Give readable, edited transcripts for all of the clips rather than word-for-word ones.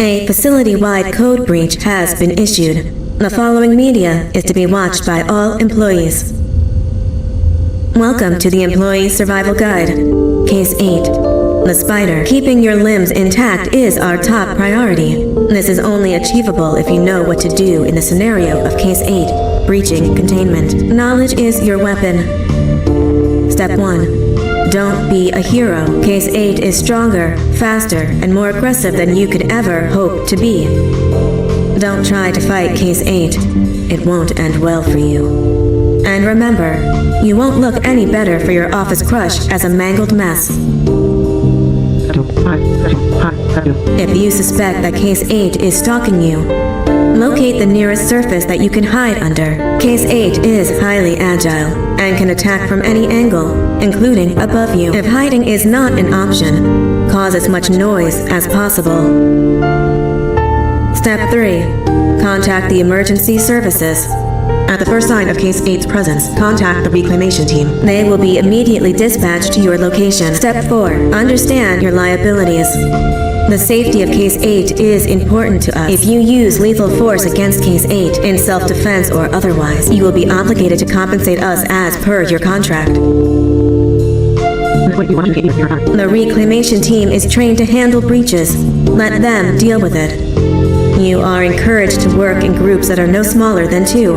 A facility-wide code breach has been issued. The following media is to be watched by all employees. Welcome to the Employee Survival Guide. Case 8. The spider. Keeping your limbs intact is our top priority. This is only achievable if you know what to do in the scenario of Case 8, breaching containment. Knowledge is your weapon. Step 1. Don't be a hero. Case 8 is stronger, faster, and more aggressive than you could ever hope to be. Don't try to fight Case 8. It won't end well for you. And remember, you won't look any better for your office crush as a mangled mess. If you suspect that Case 8 is stalking you, locate the nearest surface that you can hide under. Case 8 is highly agile and can attack from any angle, including above you. If hiding is not an option, cause as much noise as possible. Step 3. Contact the emergency services. At the first sign of Case 8's presence, contact the reclamation team. They will be immediately dispatched to your location. Step 4. Understand your liabilities. The safety of Case 8 is important to us. If you use lethal force against Case 8 in self-defense or otherwise, you will be obligated to compensate us as per your contract. The reclamation team is trained to handle breaches. Let them deal with it. You are encouraged to work in groups that are no smaller than 2.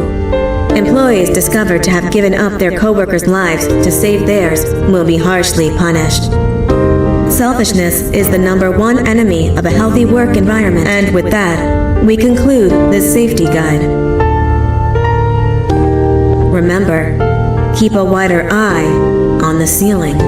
Employees discovered to have given up their co-workers' lives to save theirs will be harshly punished. Selfishness is the #1 enemy of a healthy work environment. And with that, we conclude this safety guide. Remember, keep a wider eye on the ceiling.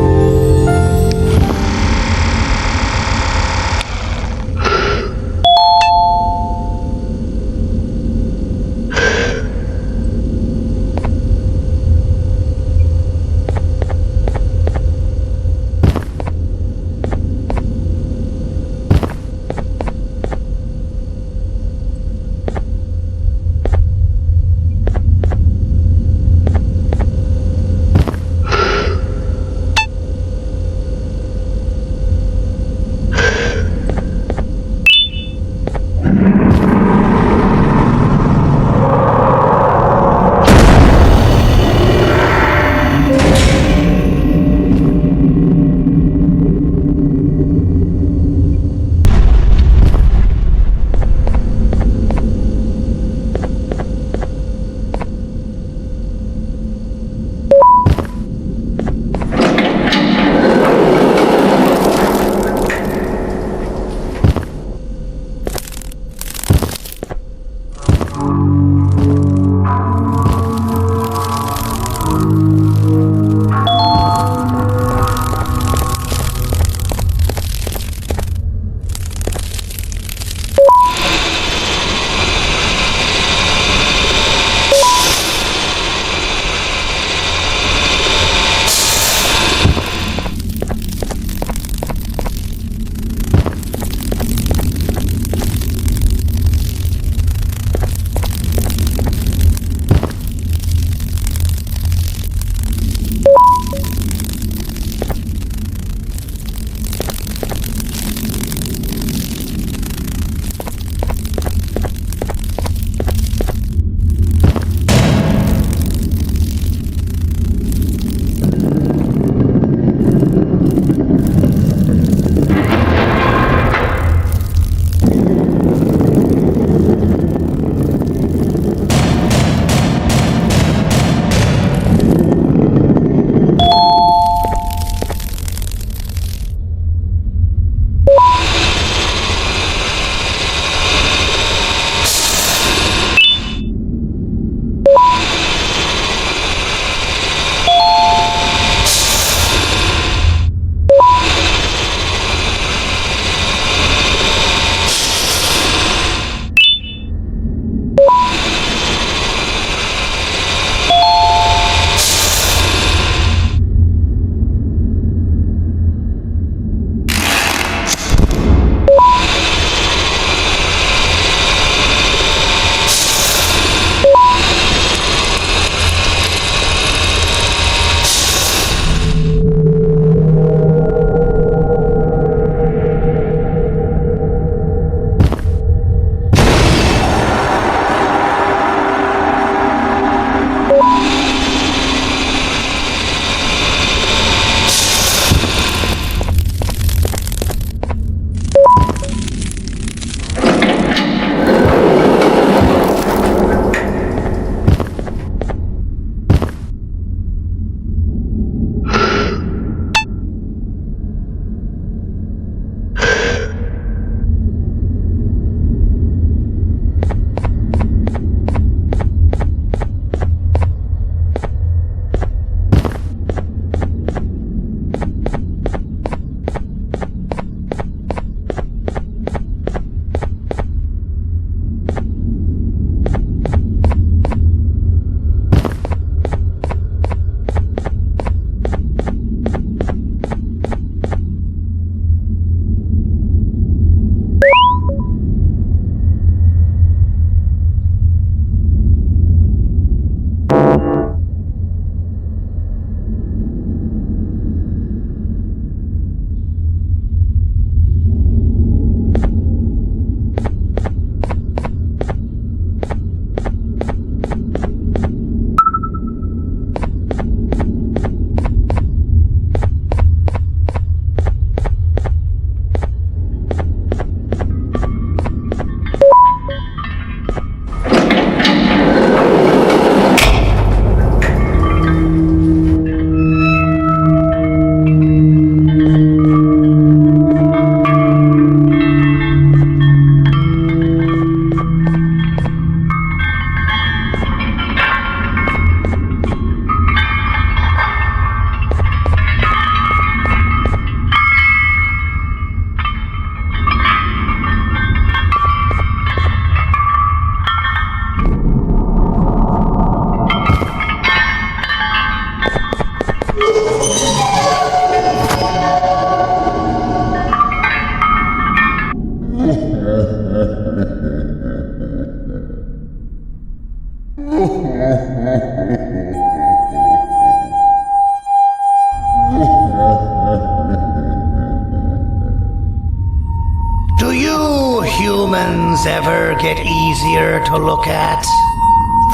Do you humans ever get easier to look at?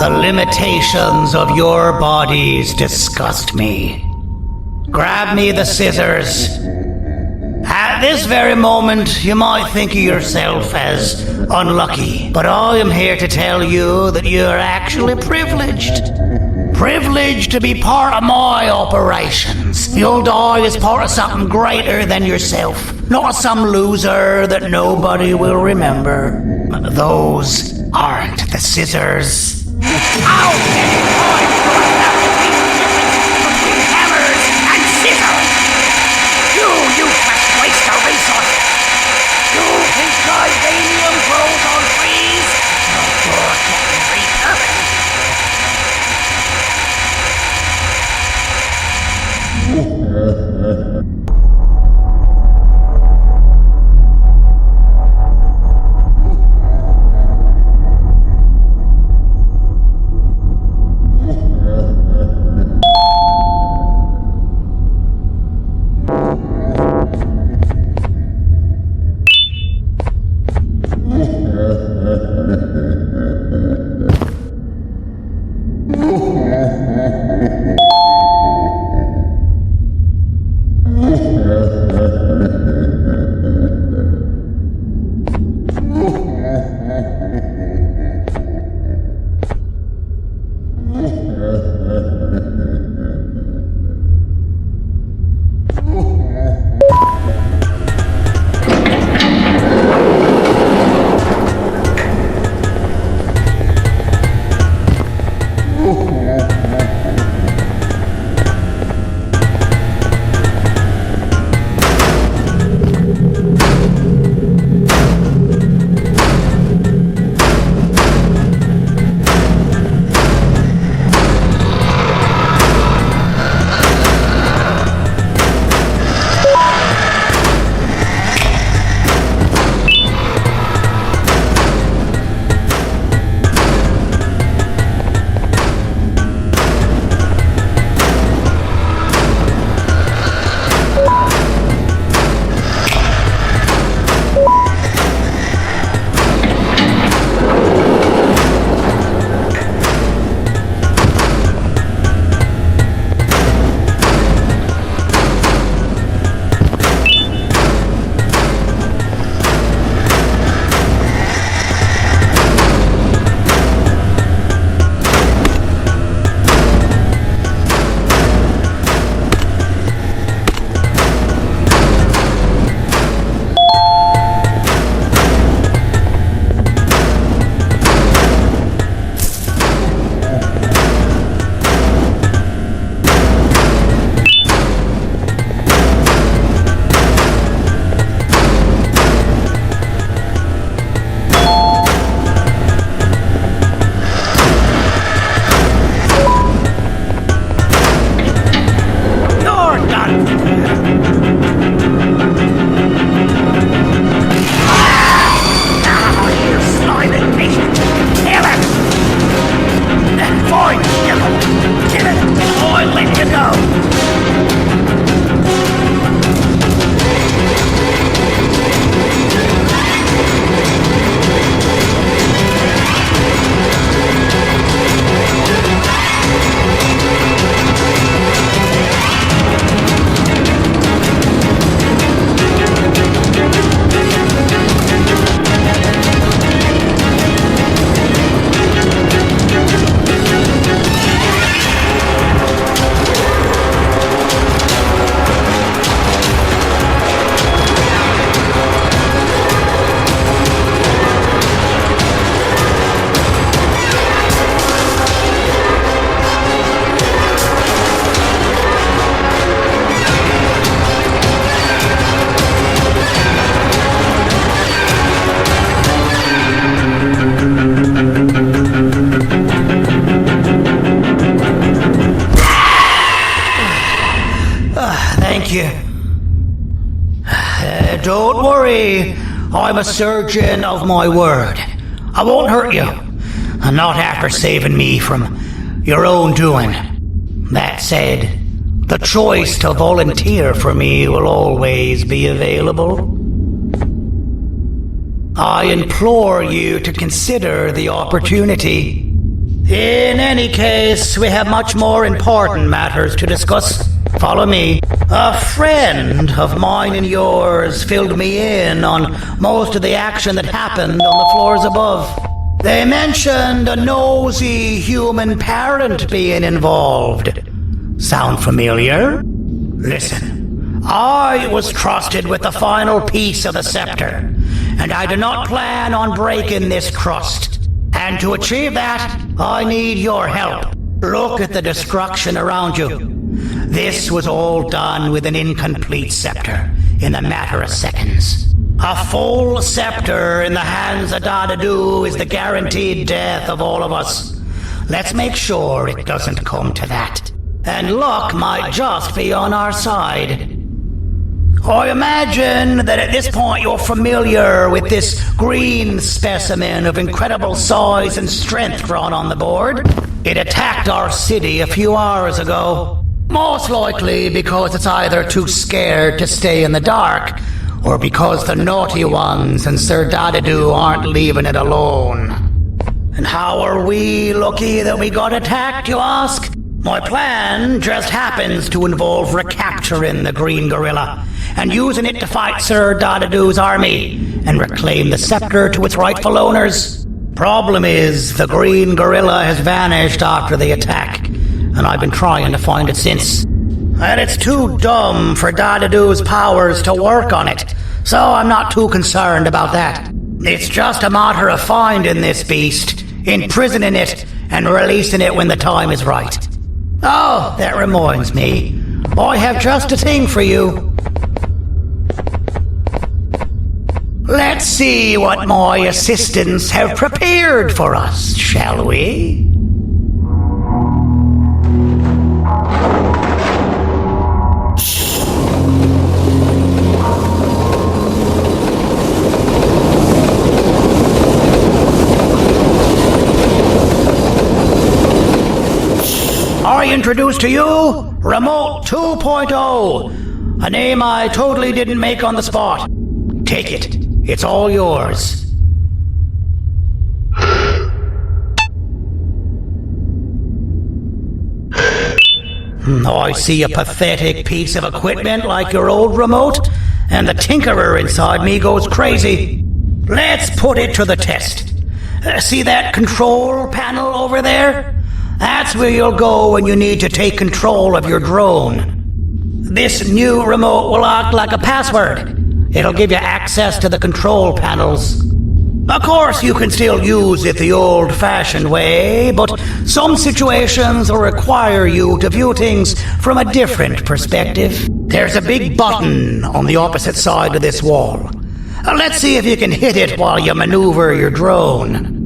The limitations of your bodies disgust me. Grab me the scissors. At this very moment, you might think of yourself as unlucky, but I am here to tell you that you're actually privileged. Privileged to be part of my operations. You'll die as part of something greater than yourself, not some loser that nobody will remember. Those aren't the scissors. How many times do I have to teach the difference between hammers and scissors? You useless waste of resources! You think titanium grows on trees? No, you're getting repurposed. Don't worry, I'm a surgeon of my word. I won't hurt you. Not after saving me from your own doing. That said, the choice to volunteer for me will always be available. I implore you to consider the opportunity. In any case, we have much more important matters to discuss. Follow me. A friend of mine and yours filled me in on most of the action that happened on the floors above. They mentioned a nosy human parent being involved. Sound familiar? Listen, I was trusted with the final piece of the scepter, and I do not plan on breaking this trust. And to achieve that, I need your help. Look at the destruction around you. This was all done with an incomplete scepter in a matter of seconds. A full scepter in the hands of Dadadu is the guaranteed death of all of us. Let's make sure it doesn't come to that. And luck might just be on our side. I imagine that at this point you're familiar with this green specimen of incredible size and strength drawn on the board. It attacked our city a few hours ago. Most likely because it's either too scared to stay in the dark, or because the naughty ones and Sir Dadadu aren't leaving it alone. And how are we lucky that we got attacked, you ask? My plan just happens to involve recapturing the green gorilla and using it to fight Sir Dadadu's army and reclaim the scepter to its rightful owners. Problem is, the green gorilla has vanished after the attack, and I've been trying to find it since. And it's too dumb for Dadadu's powers to work on it, so I'm not too concerned about that. It's just a matter of finding this beast, imprisoning it, and releasing it when the time is right. Oh, that reminds me. I have just a thing for you. Let's see what my assistants have prepared for us, shall we? I introduce to you Remote 2.0, a name I totally didn't make on the spot. Take it. It's all yours. I see a pathetic piece of equipment like your old remote, and the tinkerer inside me goes crazy. Let's put it to the test. See that control panel over there? That's where you'll go when you need to take control of your drone. This new remote will act like a password. It'll give you access to the control panels. Of course, you can still use it the old-fashioned way, but some situations will require you to view things from a different perspective. There's a big button on the opposite side of this wall. Let's see if you can hit it while you maneuver your drone.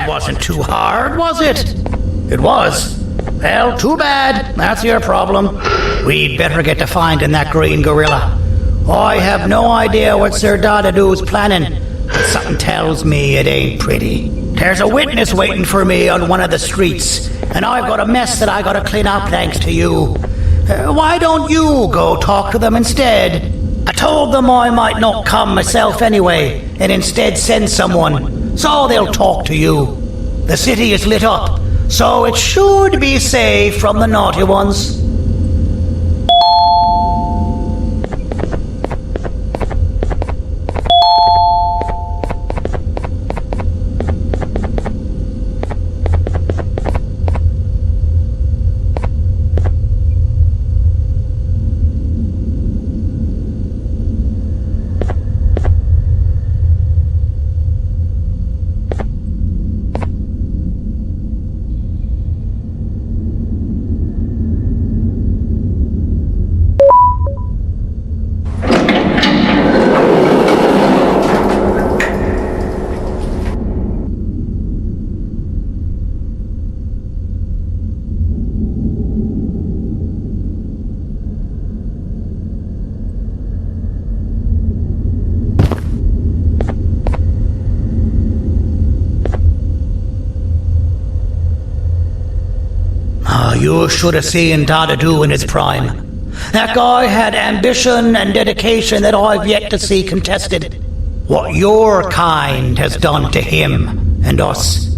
Wasn't too hard, was it? It was. Well, too bad. That's your problem. We'd better get to finding that green gorilla. I have no idea what Sir Dadadu's planning, but something tells me it ain't pretty. There's a witness waiting for me on one of the streets, and I've got a mess that I gotta clean up thanks to you. Why don't you go talk to them instead? I told them I might not come myself anyway, and instead send someone, so they'll talk to you. The city is lit up, so it should be safe from the naughty ones. You should have seen Dadadu in his prime. That guy had ambition and dedication that I've yet to see contested. What your kind has done to him and us,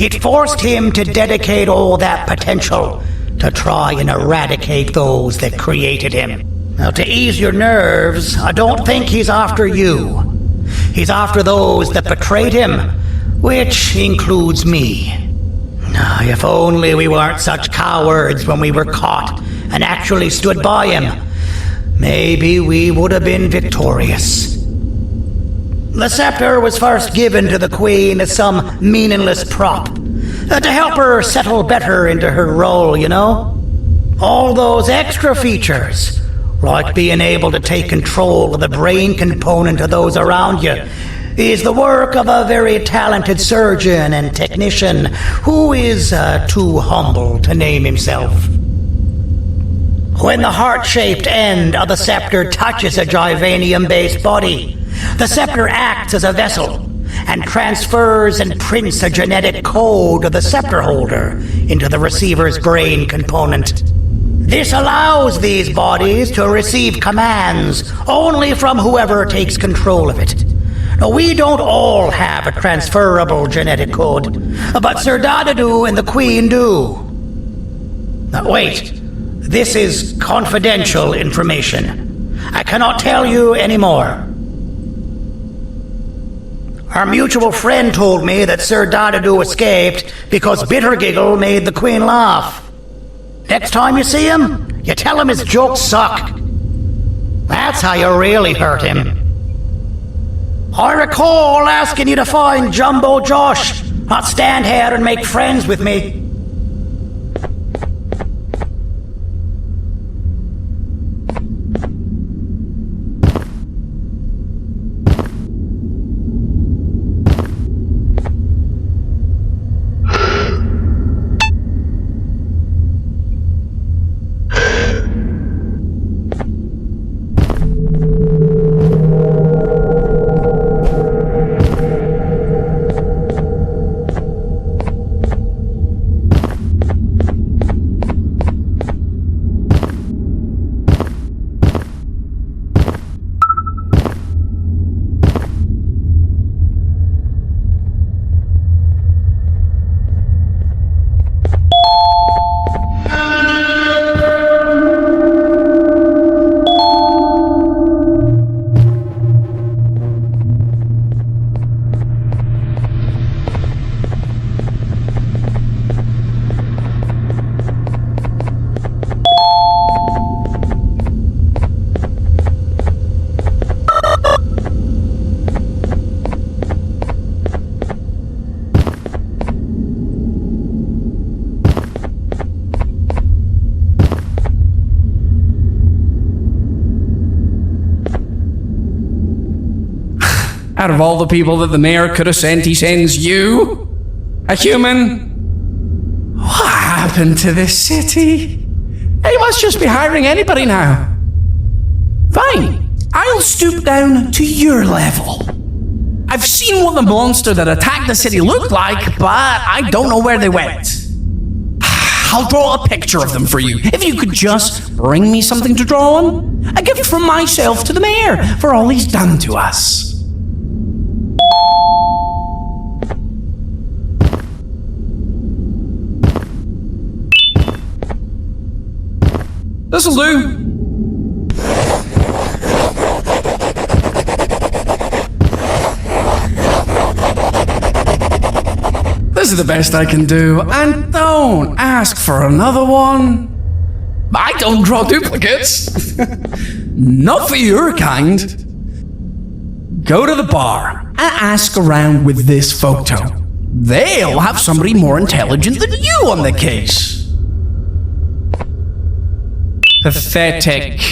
it forced him to dedicate all that potential to try and eradicate those that created him. Now, to ease your nerves, I don't think he's after you. He's after those that betrayed him, which includes me. If only we weren't such cowards when we were caught and actually stood by him, maybe we would have been victorious. The scepter was first given to the Queen as some meaningless prop, to help her settle better into her role, you know? All those extra features, like being able to take control of the brain component of those around you, is the work of a very talented surgeon and technician who is too humble to name himself. When the heart-shaped end of the scepter touches a Givanium-based body, the scepter acts as a vessel and transfers and prints a genetic code of the scepter holder into the receiver's brain component. This allows these bodies to receive commands only from whoever takes control of it. Now, we don't all have a transferable genetic code, but Sir Dadadu and the Queen do. Now, wait. This is confidential information. I cannot tell you any more. Our mutual friend told me that Sir Dadadu escaped because Bittergiggle made the Queen laugh. Next time you see him, you tell him his jokes suck. That's how you really hurt him. I recall asking you to find Jumbo Josh, not stand here and make friends with me. Out of all the people that the mayor could have sent, he sends you? A human? What happened to this city? He must just be hiring anybody now. Fine, I'll stoop down to your level. I've seen what the monster that attacked the city looked like, but I don't know where they went. I'll draw a picture of them for you. If you could just bring me something to draw on. A gift from myself to the mayor for all he's done to us. This'll do. This is the best I can do, and don't ask for another one. I don't draw duplicates. Not for your kind. Go to the bar and ask around with this photo. They'll have somebody more intelligent than you on the case. Pathetic.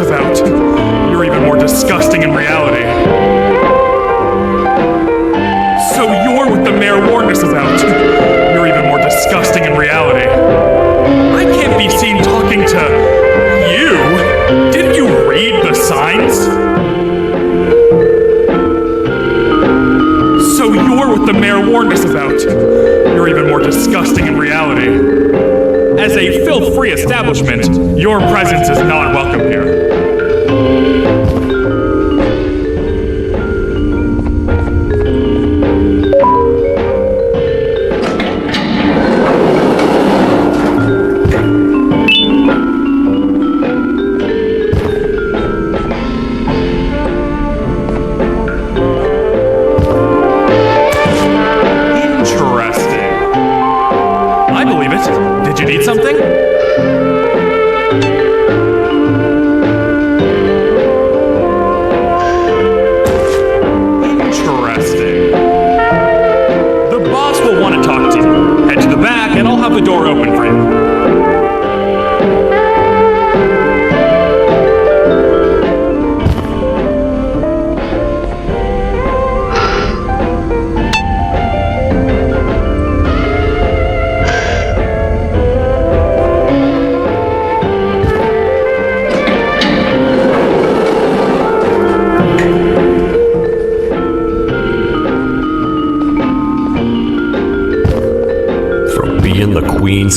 about. You're even more disgusting in reality. So you're what the mayor warned us about. You're even more disgusting in reality. I can't be seen talking to you. Didn't you read the signs? So you're what the mayor warned us about. You're even more disgusting in reality. As a filth-free establishment, your presence is not welcome here.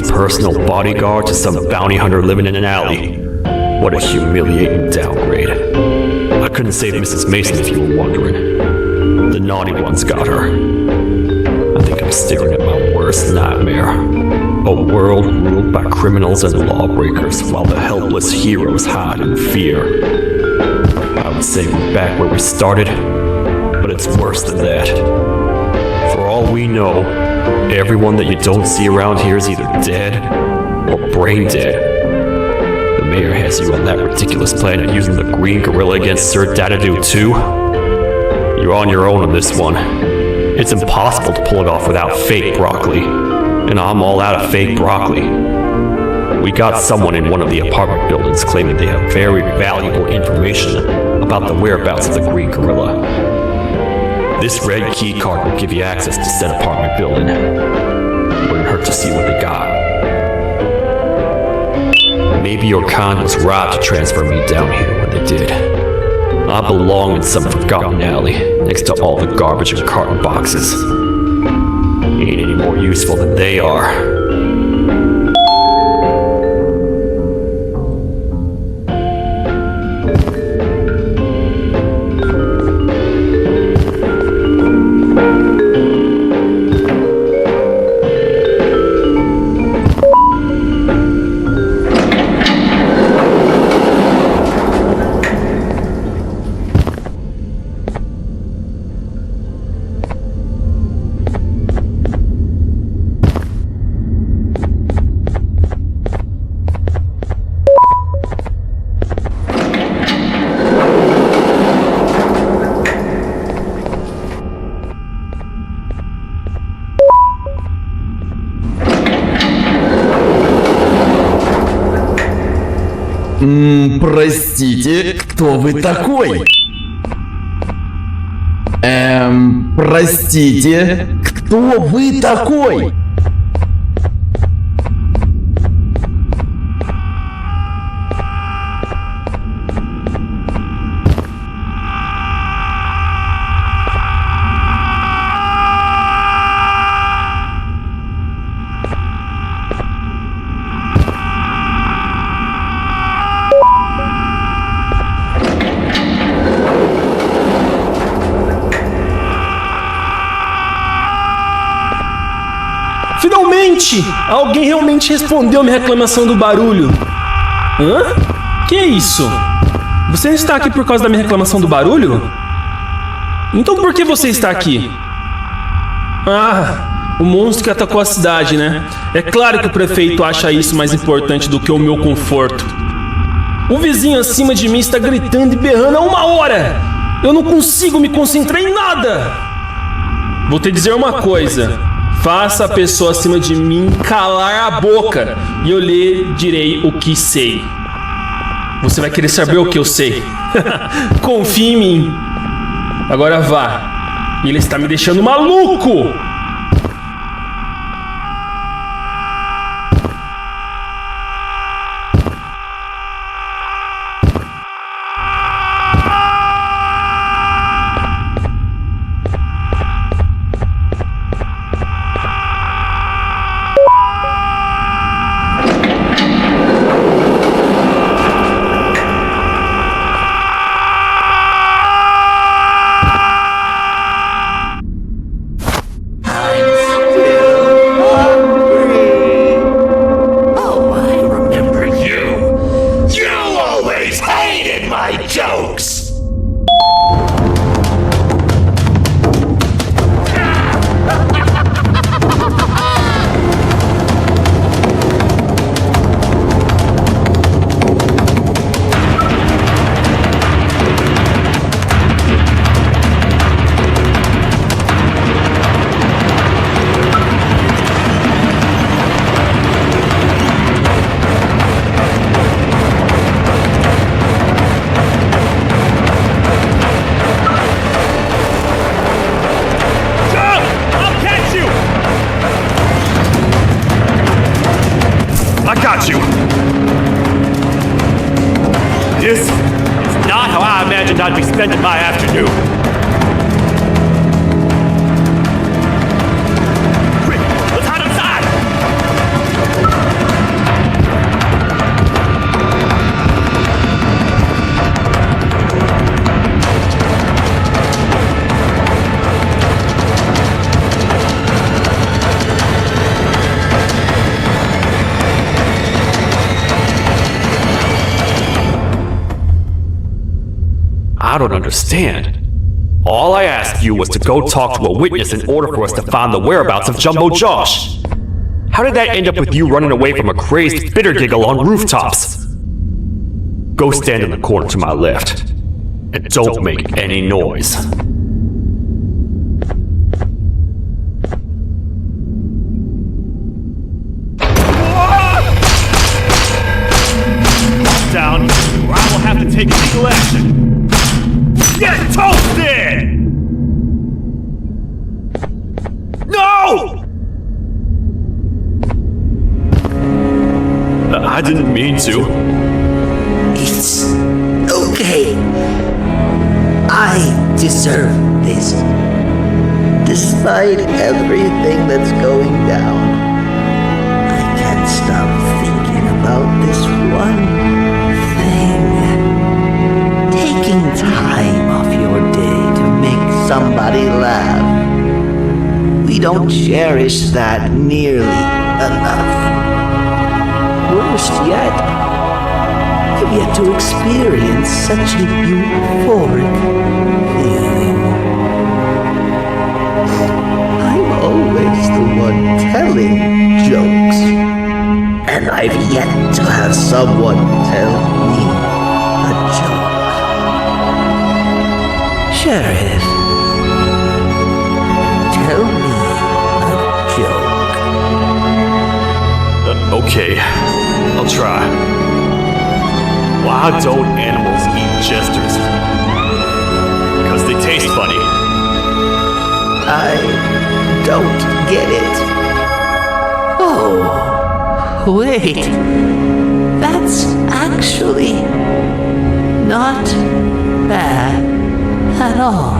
Personal bodyguard to some bounty hunter living in an alley. What a humiliating downgrade. I couldn't save Mrs. Mason if you were wondering. The naughty ones got her. I think I'm staring at my worst nightmare. A world ruled by criminals and lawbreakers while the helpless heroes hide in fear. I would say we're back where we started, but it's worse than that. For all we know, everyone that you don't see around here is either dead or brain dead. The mayor has you on that ridiculous plan of using the green gorilla against Sir Dadadoo too. You're on your own on this one. It's impossible to pull it off without fake broccoli. And I'm all out of fake broccoli. We got someone in one of the apartment buildings claiming they have very valuable information about the whereabouts of the green gorilla. This red key card will give you access to said apartment building. Wouldn't hurt to see what they got. Maybe your con was right to transfer me down here when they did. I belong in some forgotten alley next to all the garbage and carton boxes. Ain't any more useful than they are. Простите, кто вы такой? Простите, кто вы такой? Finalmente! Alguém realmente respondeu a minha reclamação do barulho. Hã? Que é isso? Você está aqui por causa da minha reclamação do barulho? Então por que você está aqui? Ah, o monstro que atacou a cidade, né? É claro que o prefeito acha isso mais importante do que o meu conforto. O vizinho acima de mim está gritando e berrando há 1 hora! Eu não consigo me concentrar em nada! Vou te dizer uma coisa. Faça a pessoa acima de mim calar a boca e eu lhe direi o que sei. Você vai querer saber o que eu sei. Confie em mim. Agora vá. Ele está me deixando maluco! This is not how I imagined I'd be spending my afternoon. Quick, let's hide inside! I don't understand. All I asked you was to go talk to a witness in order for us to find the whereabouts of Jumbo Josh. How did that end up with you running away from a crazed bitter giggle on rooftops? Go stand in the corner to my left, and don't make any noise. Down, or I will have to take legal action. Get toasted! No! I didn't mean to. It's okay. I deserve this. Despite everything that's going down, I can't stop thinking about this one thing. Taking time off your day to make somebody laugh. We don't cherish that nearly enough. Worst yet, I've yet to experience such a euphoric feeling. I'm always the one telling jokes, and I've yet to have someone tell me a joke. Sheriff, tell me a joke. Okay, I'll try. Why don't animals eat jesters? Because they taste funny. I don't get it. Oh, wait. That's actually not bad at all.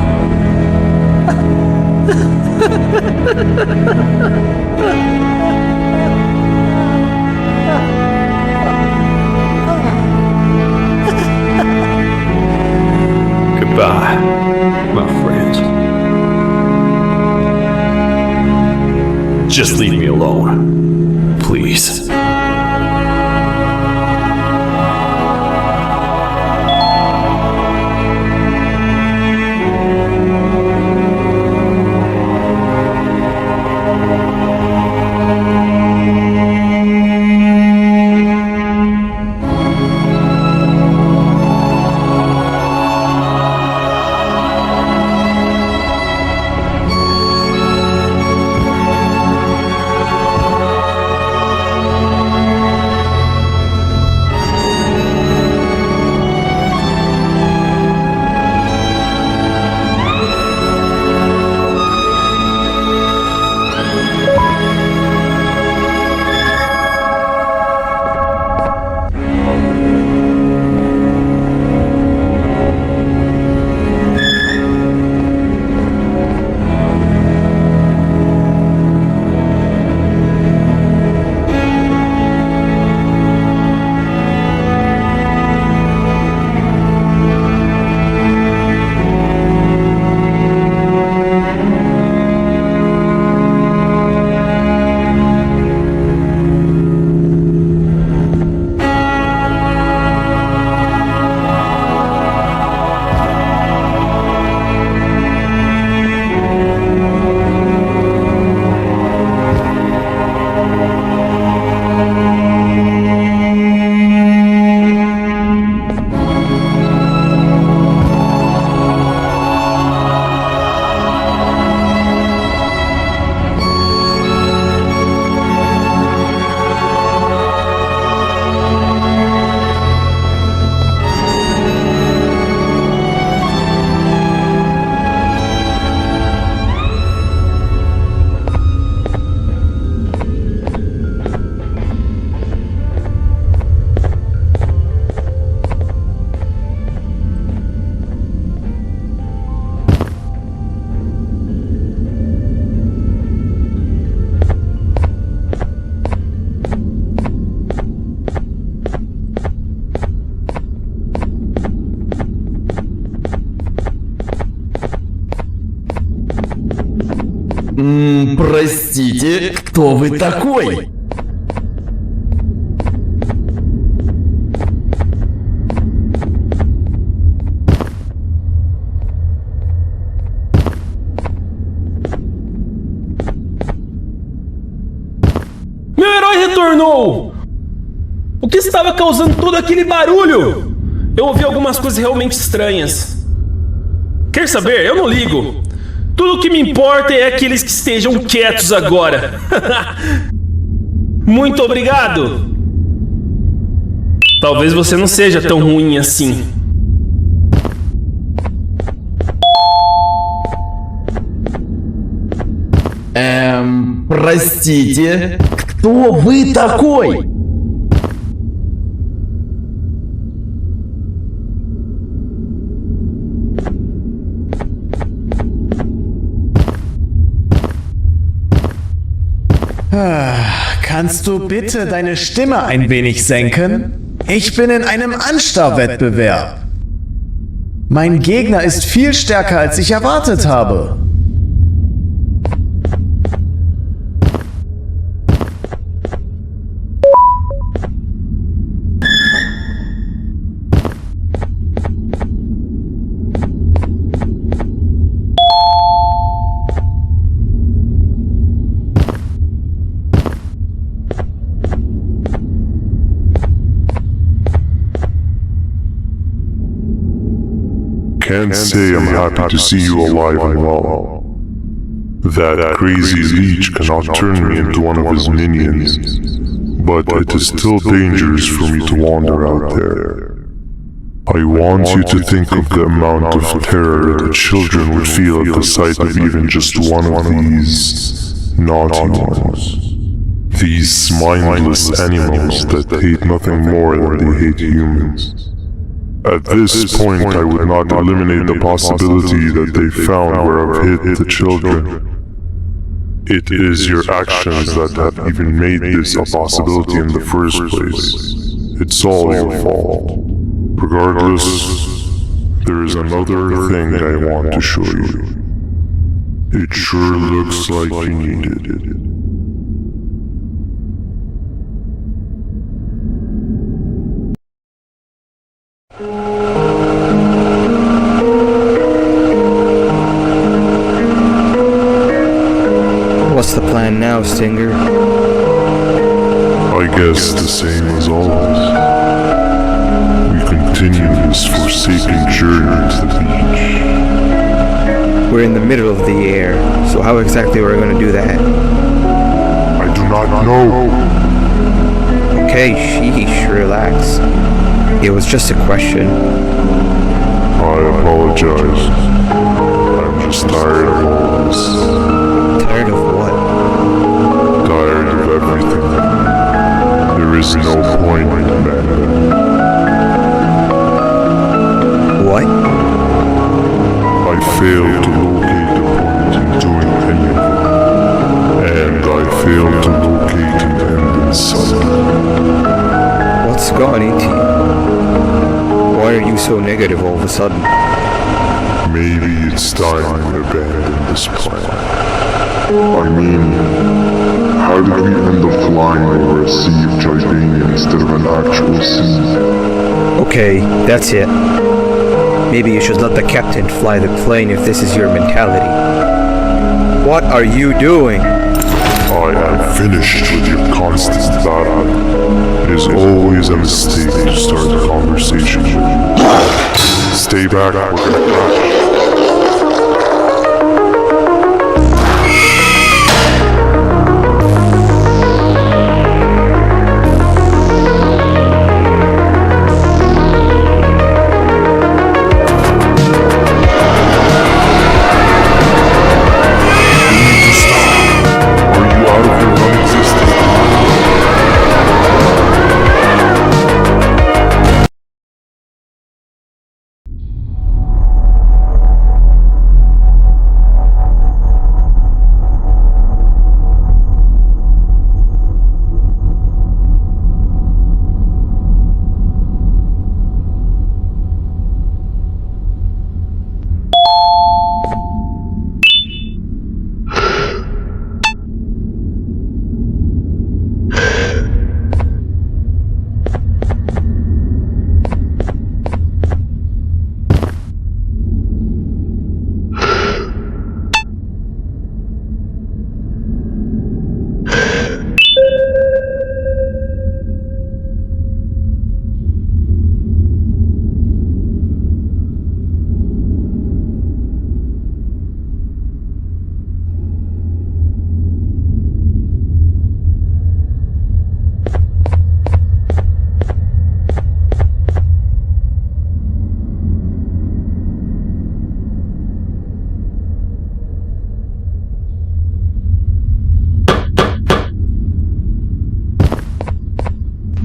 Goodbye, my friend. Just leave me alone, please. Простите, кто вы такой? Meu herói retornou! O que estava causando todo aquele barulho? Eu ouvi algumas coisas realmente estranhas. Quer saber? Eu não ligo. Tudo o que me importa é aqueles que estejam quietos agora. Muito obrigado! Talvez você não seja tão ruim assim. Простите, кто вы такой? Kannst du bitte deine Stimme ein wenig senken? Ich bin in einem Anstarrwettbewerb. Mein Gegner ist viel stärker, als ich erwartet habe. Can't say I'm happy to see you alive and well. That crazy leech cannot turn me into one of his minions, but it is still dangerous for me to wander out there. I want you to think of the amount of terror that children would feel at the sight of even just one of these naughty ones. These mindless animals that hate nothing more than they hate humans. At this point, I would not eliminate the possibility that they found where I've hid the children. It is your actions that have even made this a possibility in the first place. It's all your fault. Regardless, there is another thing I want to show you. It sure looks like you need it. What's the plan now, Stinger? I guess the same as always. We continue this forsaken journey to the beach. We're in the middle of the air, so how exactly are we going to do that? I do not know. Okay, sheesh, relax. It was just a question. I apologize. I'm just tired of all this. Tired of what? Tired of everything. There is no point in Banban. What? I failed to locate the point in doing any of it. And I failed to locate an end in sight. What's gone into you? Why are you so negative all of a sudden? Maybe it's time we abandon this plan. I mean, how did we end up flying over a sea of Jordania instead of an actual sea? Okay, that's it. Maybe you should let the captain fly the plane if this is your mentality. What are you doing? I am finished with your constant battle. It is always a mistake to start a conversation with you. Stay back, we're gonna crash.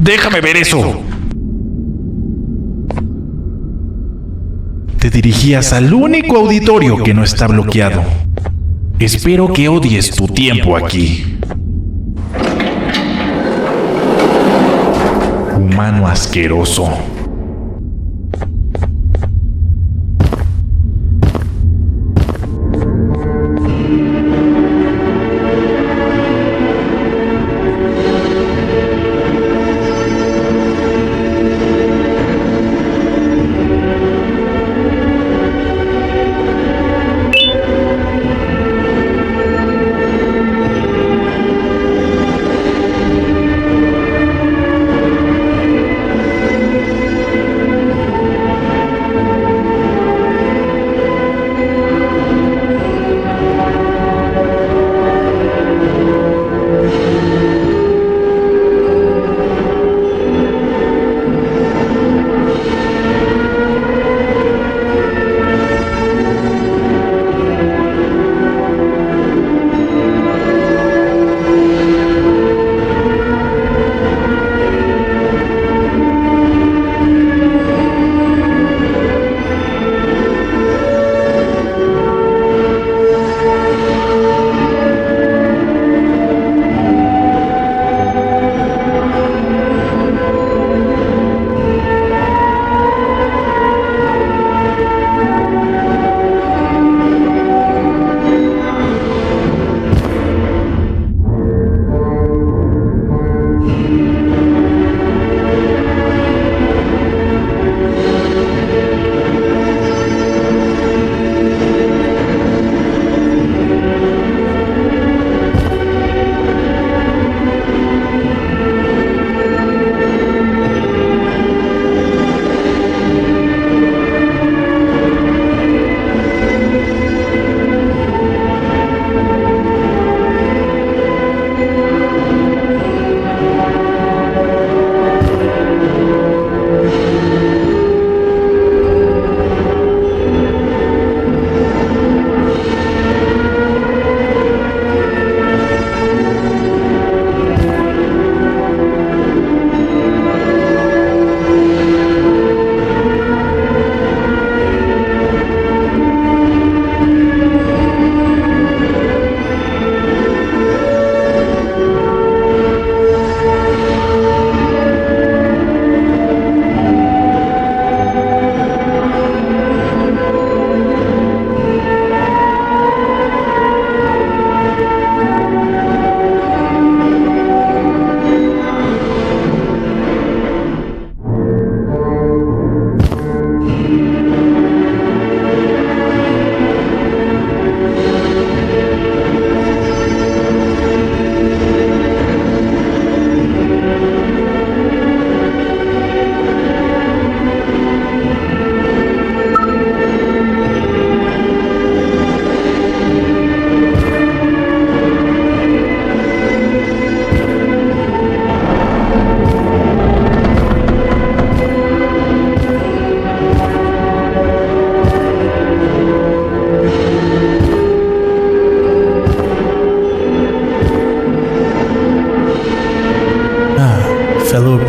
Déjame ver eso. Te dirigías al único auditorio que no está bloqueado. Espero que odies tu tiempo aquí. Humano asqueroso.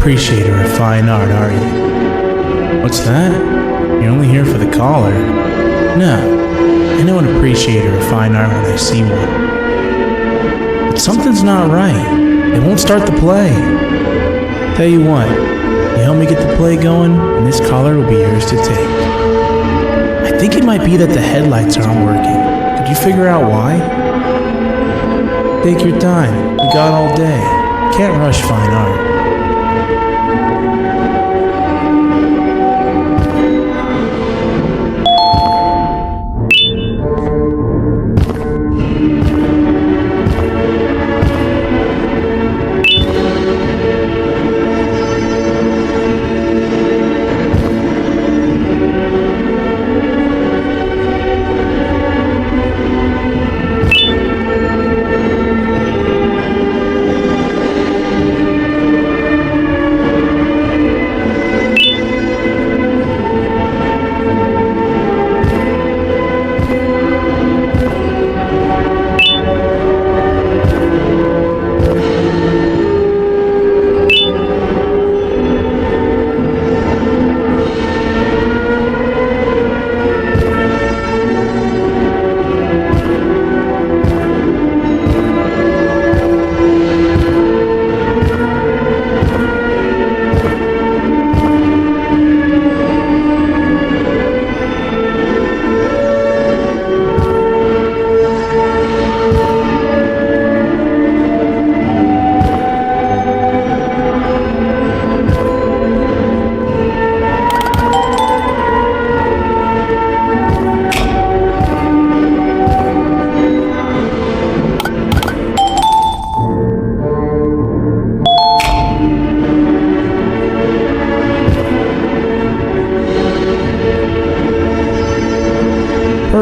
Appreciator of fine art, are you? What's that? You're only here for the collar. No, I know an appreciator of fine art when I see one. But something's not right. They won't start the play. Tell you what, you help me get the play going, and this collar will be yours to take. I think it might be that the headlights aren't working. Could you figure out why? Take your time. We got all day. Can't rush fine art.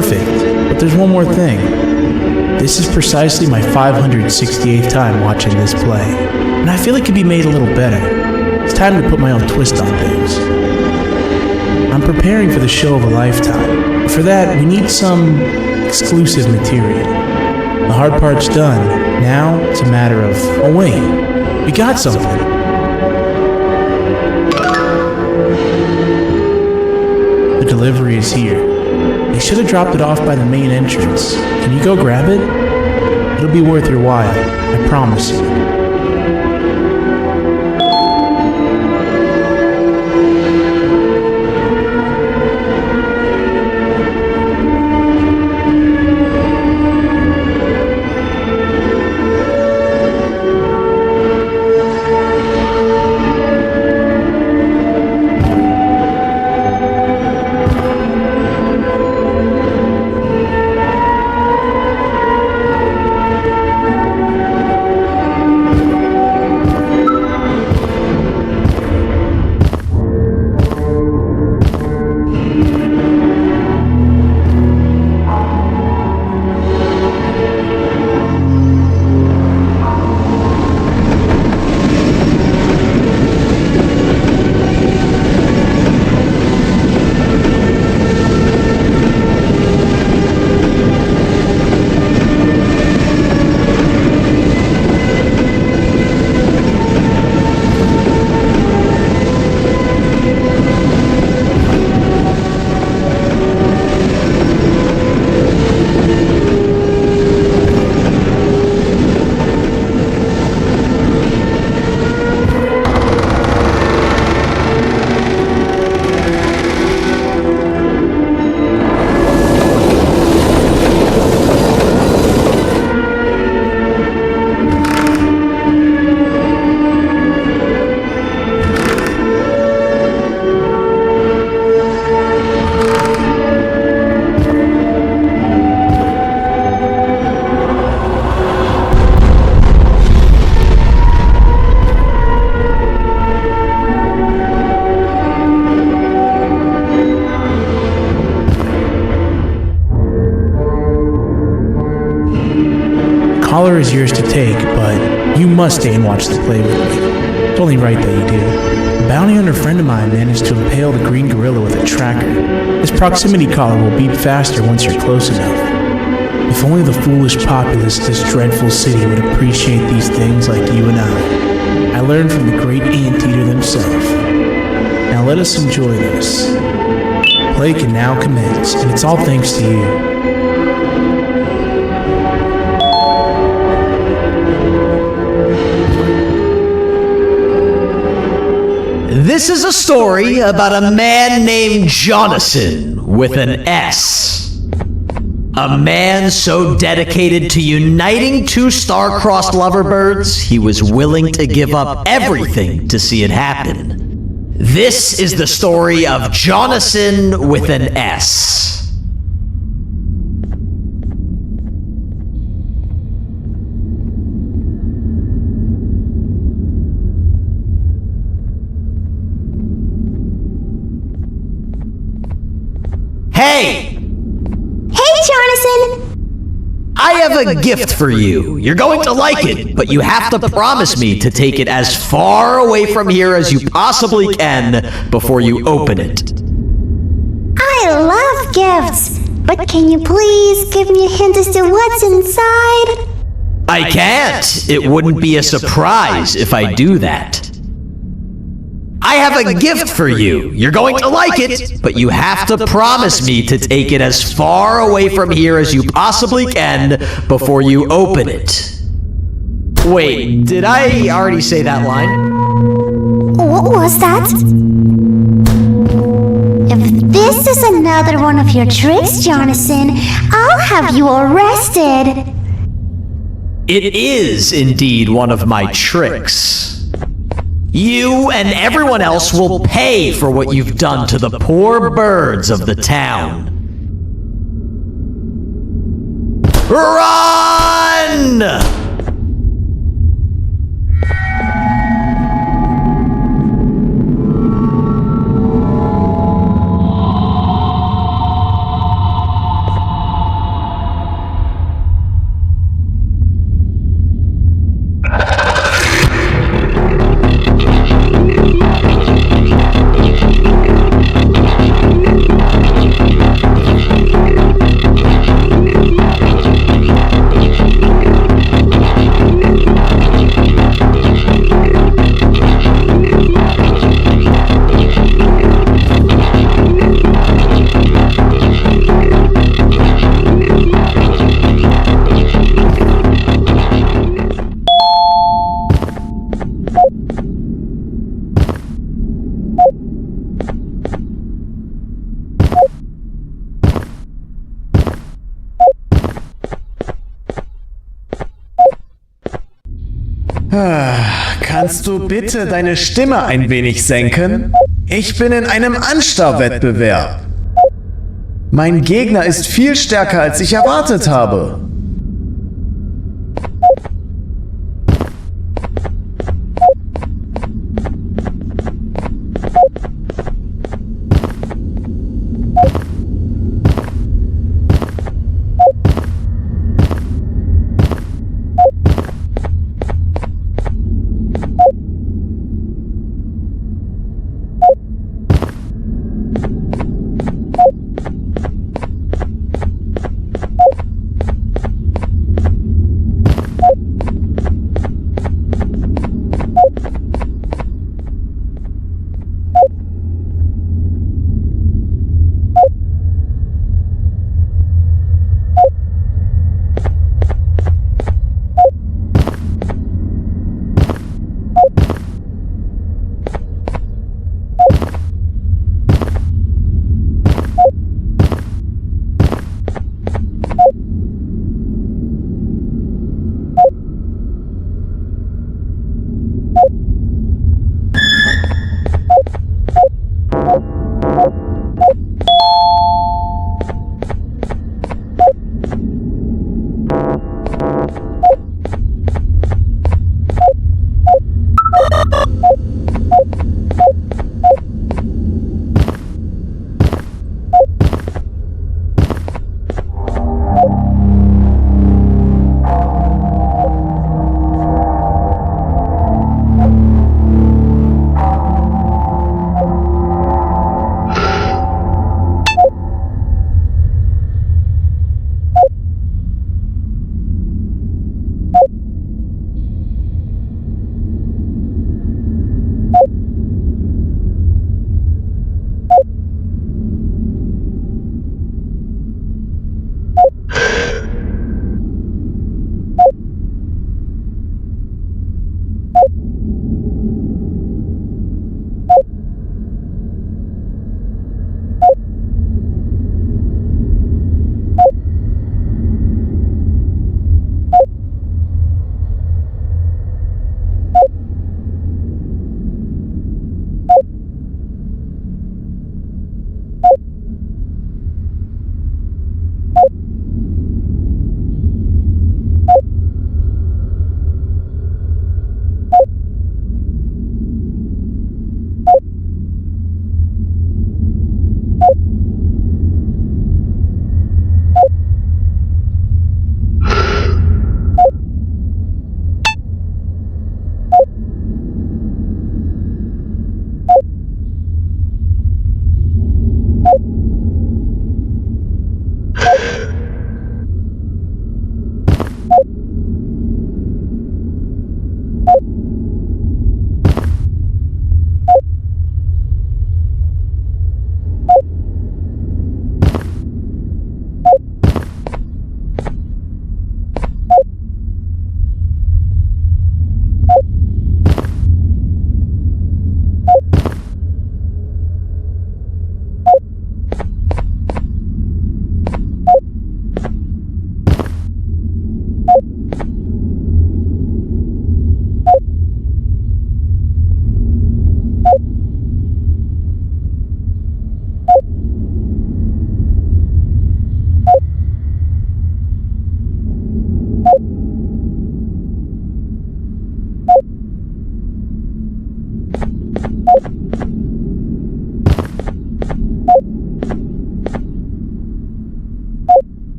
perfect, but there's one more thing. This is precisely my 568th time watching this play, and I feel it could be made a little better. It's time to put my own twist on things. I'm preparing for the show of a lifetime, but for that, we need some exclusive material. The hard part's done. Now, it's a matter of, oh wait, we got something. The delivery is here. They should have dropped it off by the main entrance. Can you go grab it? It'll be worth your while, I promise you. Collar is yours to take, but you must stay and watch the play with me. It's only right that you do. A bounty hunter friend of mine managed to impale the green gorilla with a tracker. This proximity collar will beep faster once you're close enough. If only the foolish populace of this dreadful city would appreciate these things like you and I. I learned from the great anteater themselves. Now let us enjoy this. Play can now commence, and it's all thanks to you. This is a story about a man named Jonathan with an S. A man so dedicated to uniting two star-crossed loverbirds, he was willing to give up everything to see it happen. This is the story of Jonathan with an S. Hey! Hey, Jonathan! I have a gift for you. You're going to like it, but you have to promise me to take it as far away from here as you possibly can before you open it. I love gifts, but can you please give me a hint as to what's inside? I can't. It wouldn't be a surprise if I do that. I have a gift for you. You're going to like it, but you have to promise me to take it as far away from here as you possibly can before you open it. Wait, did I already say that line? What was that? If this is another one of your tricks, Jonathan, I'll have you arrested. It is indeed one of my tricks. You and everyone else will pay for what you've done to the poor birds of the town. Run! Kannst du bitte deine Stimme ein wenig senken? Ich bin in einem Anstarrwettbewerb. Mein Gegner ist viel stärker, als ich erwartet habe.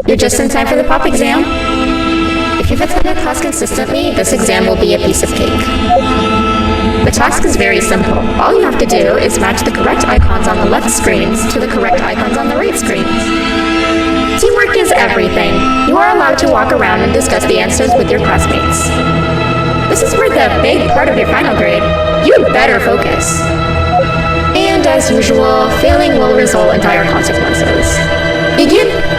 You're just in time for the pop exam. If you've attended class consistently, this exam will be a piece of cake. The task is very simple. All you have to do is match the correct icons on the left screens to the correct icons on the right screens. Teamwork is everything. You are allowed to walk around and discuss the answers with your classmates. This is worth a big part of your final grade. You'd better focus. And as usual, failing will result in dire consequences. Begin!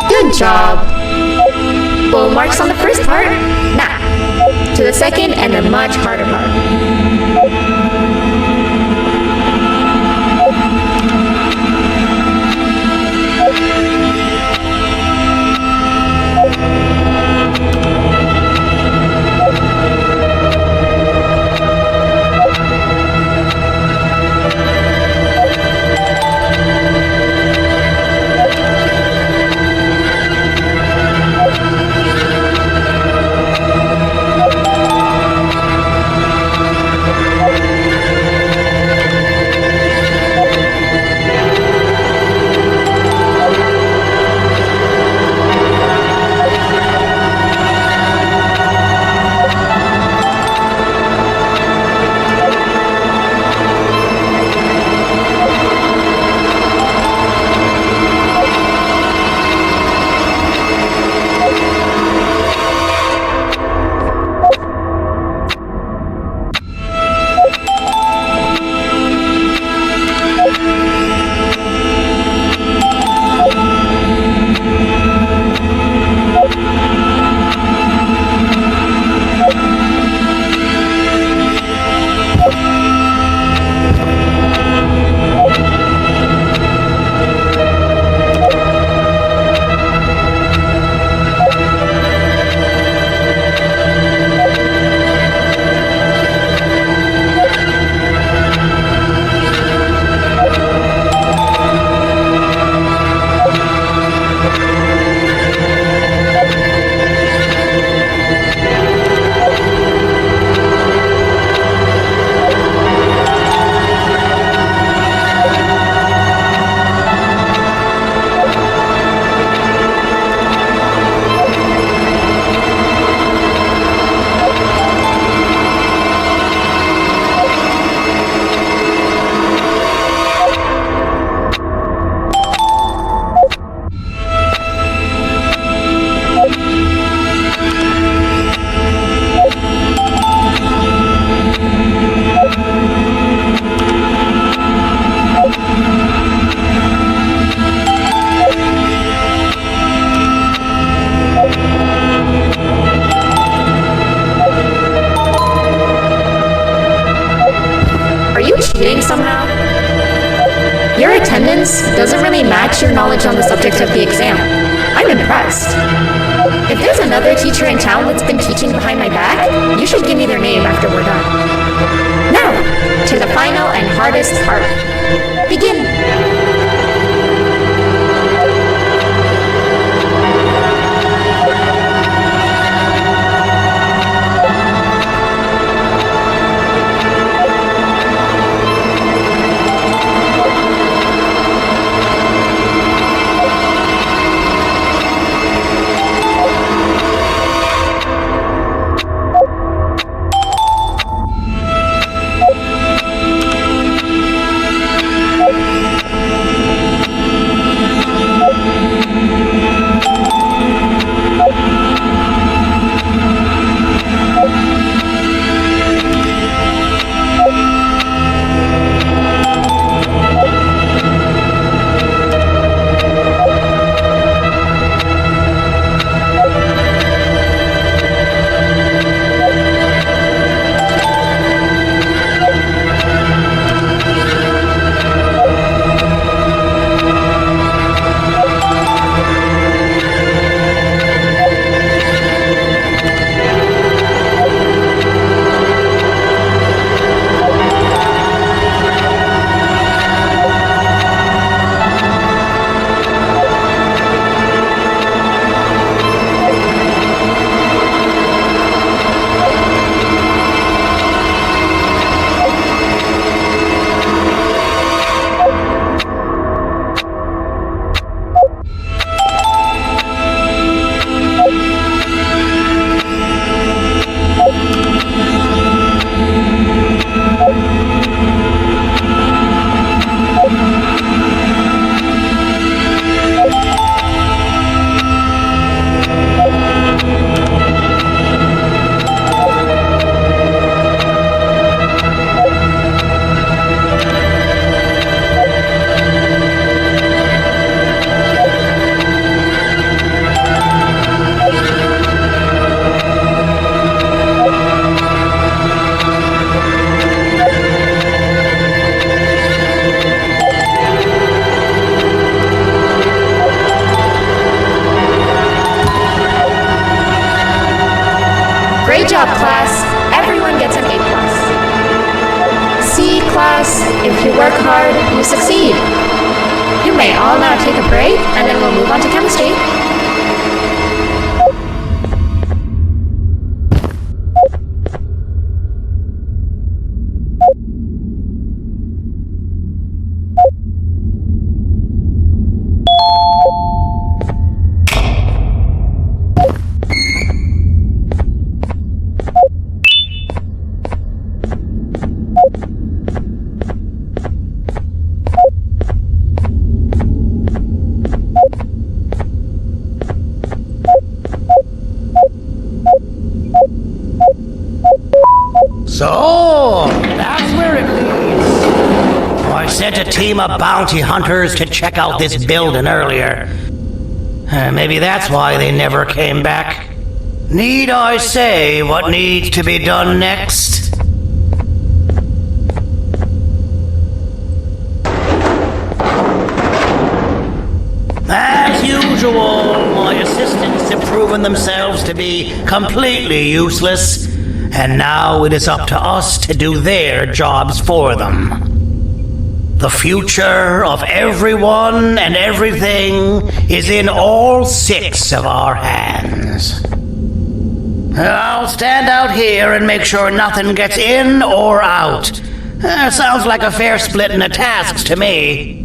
Good job! Full marks on the first part. Now, to the second and the much harder part. Cheating somehow? Your attendance doesn't really match your knowledge on the subject of the exam. I'm impressed. If there's another teacher in town that's been teaching behind my back, you should give me their name after we're done. Now, to the final and hardest part. Begin! If you work hard, you succeed. You may all now take a break, and then we'll move on to chemistry. So, that's where it leads. I sent a team of bounty hunters to check out this building earlier. Maybe that's why they never came back. Need I say what needs to be done next? As usual, my assistants have proven themselves to be completely useless. And now it is up to us to do their jobs for them. The future of everyone and everything is in all 6 of our hands. I'll stand out here and make sure nothing gets in or out. Sounds like a fair split in the tasks to me.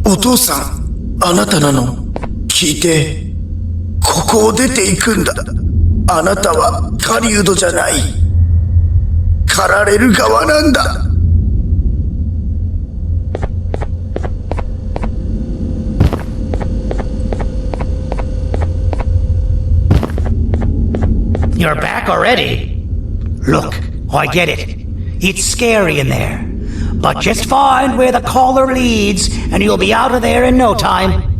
お父さん、あなたなの？聞いて、ここを出ていくんだ。あなたは狩人じゃない。狩られる側なんだ。You're back already? Look, I get it. It's scary in there. But just find where the collar leads, and you'll be out of there in no time.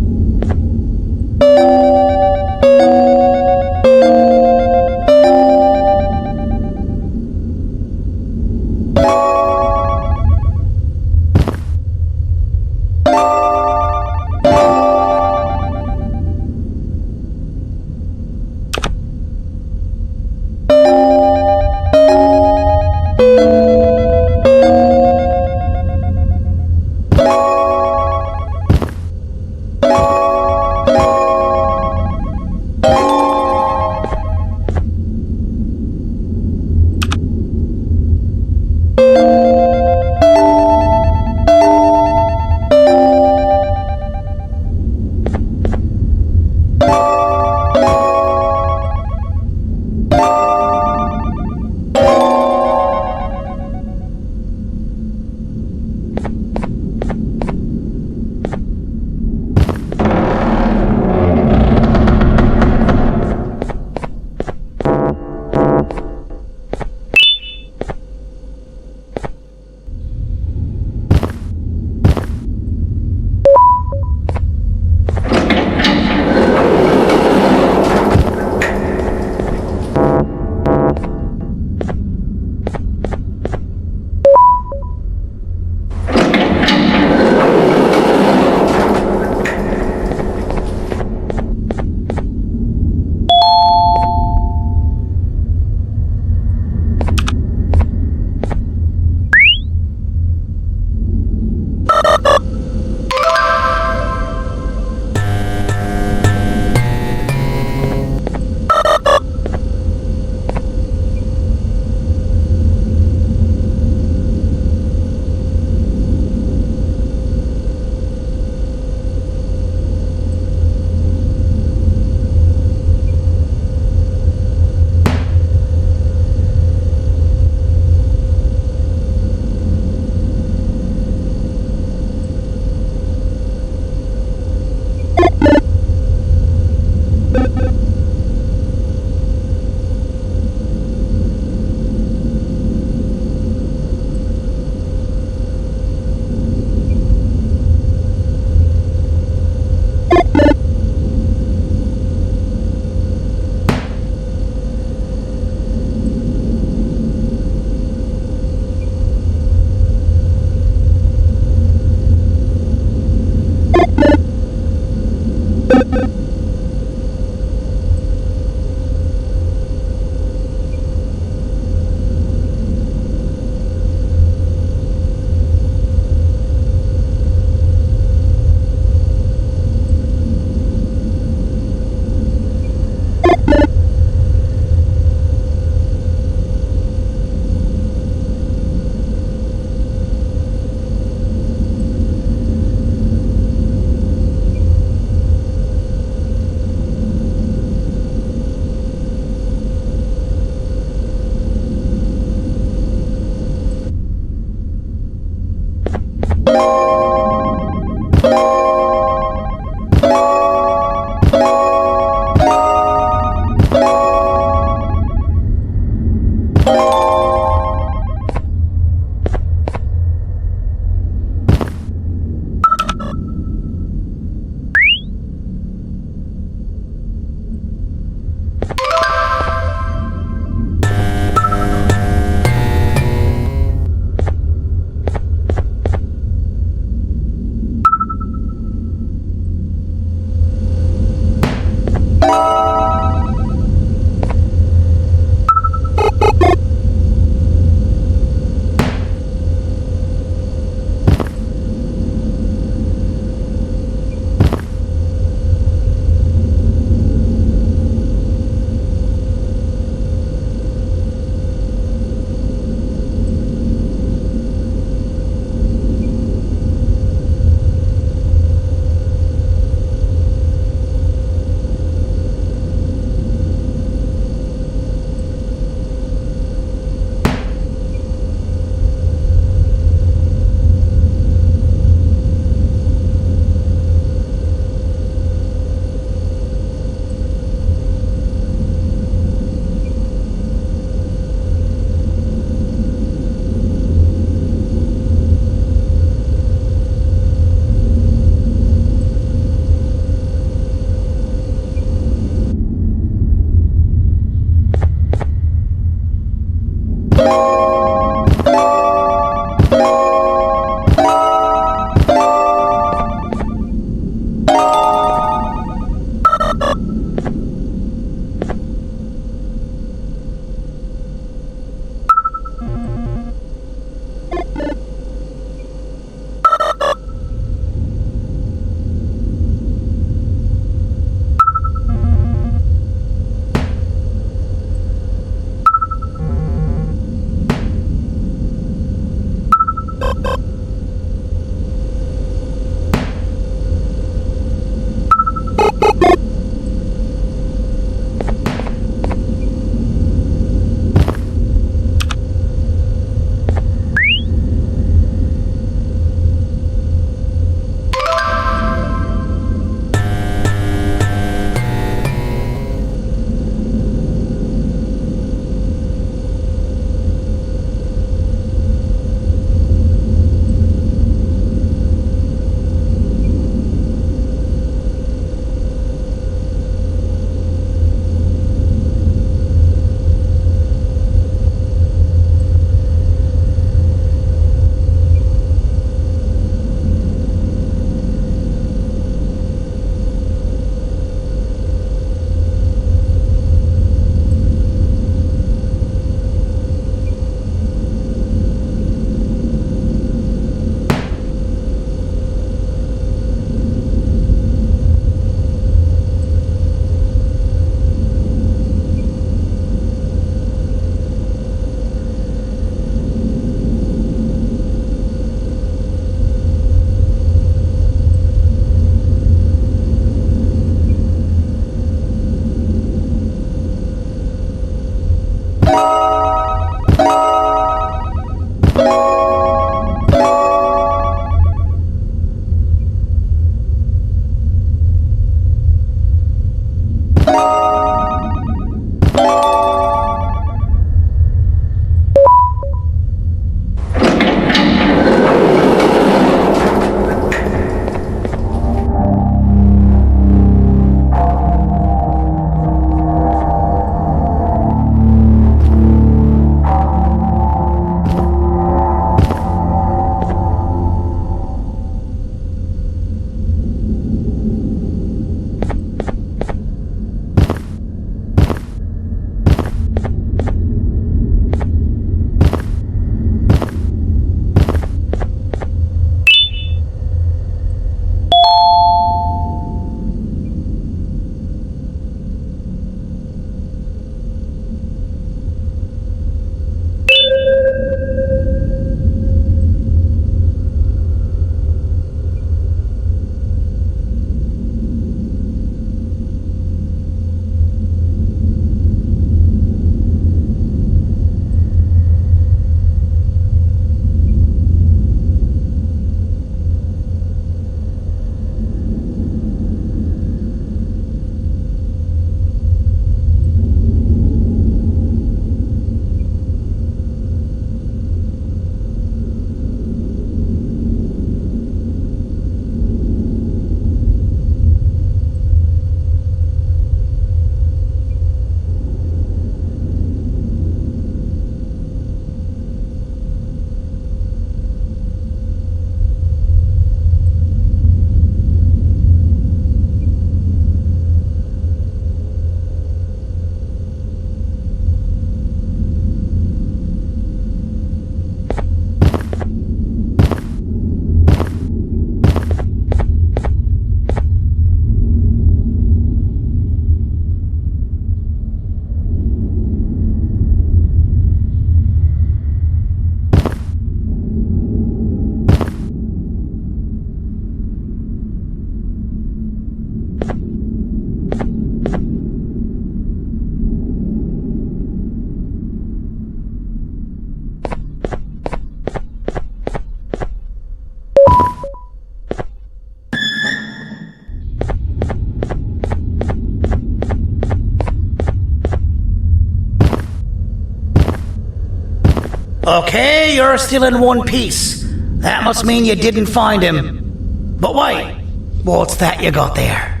Okay, you're still in one piece. That must mean you didn't find him. But wait, what's that you got there?